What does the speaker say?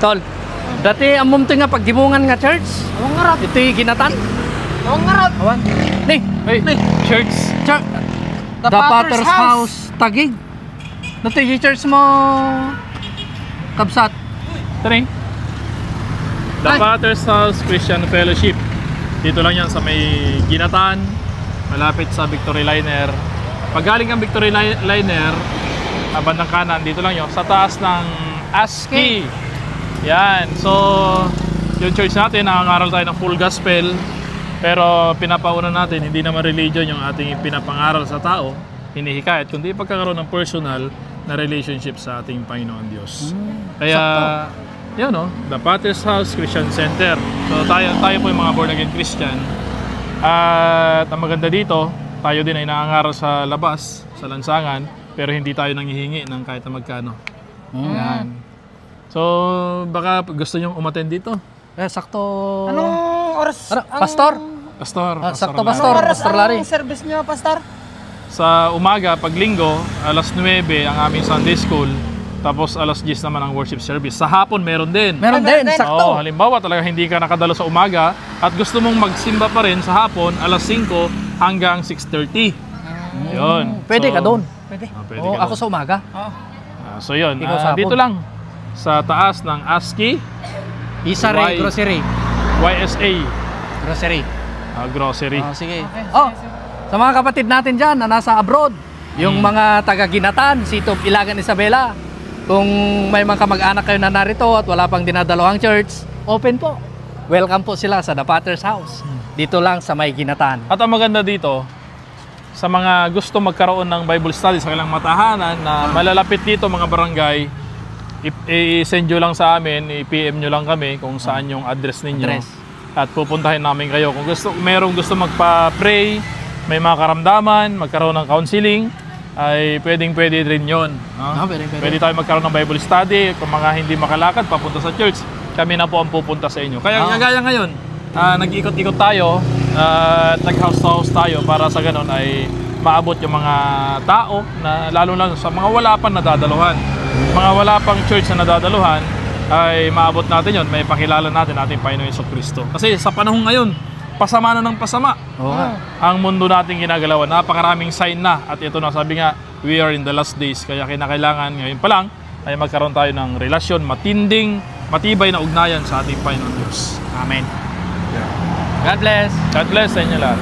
Tol, dati amom to nga pagdimungan nga church. Awang ngarot. Ito'y ginatan. Awang ngarot. Awan. Ni, Church. The Potter's House. Tagig. Dati yung church mo kabsat. Tari. The Potter's House Christian Fellowship. Dito lang yan sa may Ginatan, malapit sa Victory Liner. Pag galing ang Victory Liner, bandang kanan, dito lang yun, sa taas ng ASCII. Yan. So, yung church natin, nangangaral tayo ng full gospel. Pero pinapauna natin, hindi naman religion yung ating pinapangaral sa tao, hinihikayat, kundi pagkakaroon ng personal na relationship sa ating Panginoon Diyos. Kaya, yun The Potter's House Christian Center. So tayo po yung mga born again Christian. At ang maganda dito, tayo din ay nangangaral sa labas, sa lansangan, pero hindi tayo nanghihingi ng kahit na magkano. Yan. So, baka gusto nyong umattend dito? Sakto. Anong oras? Pastor? Pastor. Sakto, Pastor. Pastor Larry. Anong service nyo, Pastor? Sa umaga, pag linggo, alas 9 ang aming Sunday School. Tapos alas 10 naman ang worship service. Sa hapon, meron din. Meron din, sakto. Halimbawa, talaga hindi ka nakadalo sa umaga at gusto mong magsimba pa rin sa hapon, alas 5 hanggang 6:30. Yun. Pwede ka doon. Pwede. Pwede Oo, ka ako doon. sa umaga. So yun, Ikaw sa hapon. dito lang sa taas ng ASCII Isare Grocery. YSA Grocery. Grocery. Sige. Sa mga kapatid natin dyan na nasa abroad, yung mga taga-Ginatan, Sito Ilagan Isabela, kung may mga kamag-anak kayo na narito at wala pang dinadalawang church, open po. Welcome po sila sa The Potter's House. Dito lang sa may Ginatan. At ang maganda dito, sa mga gusto magkaroon ng Bible study sa kanilang matahanan na malalapit dito mga barangay, i-send nyo lang sa amin, i-PM nyo lang kami kung saan yung address ninyo. At pupuntahin namin kayo. Kung merong gusto magpa-pray, may mga karamdaman, magkaroon ng counseling, ay pwede rin yun. Pwede tayo magkaroon ng Bible study. Kung mga hindi makalakad, papunta sa church, kami na po ang pupunta sa inyo. Kaya gaya ngayon, nag-ikot-ikot tayo, nag-house to house tayo para sa ganun ay maabot yung mga tao na lalo sa mga wala pang nadadaluhan. Mga wala pang church na nadadaluhan ay maabot natin yon, may pakilala natin ating Panginoon Jesucristo. Kasi sa panahon ngayon, pasama na ng pasama. Ang mundo nating ginagalawan, napakaraming sign na. At ito na, sabi nga, we are in the last days. Kaya kinakailangan ngayon pa lang ay magkaroon tayo ng relasyon, matibay na ugnayan sa ating Panginoon Diyos. Amen. God bless. God bless sa inyo lahat.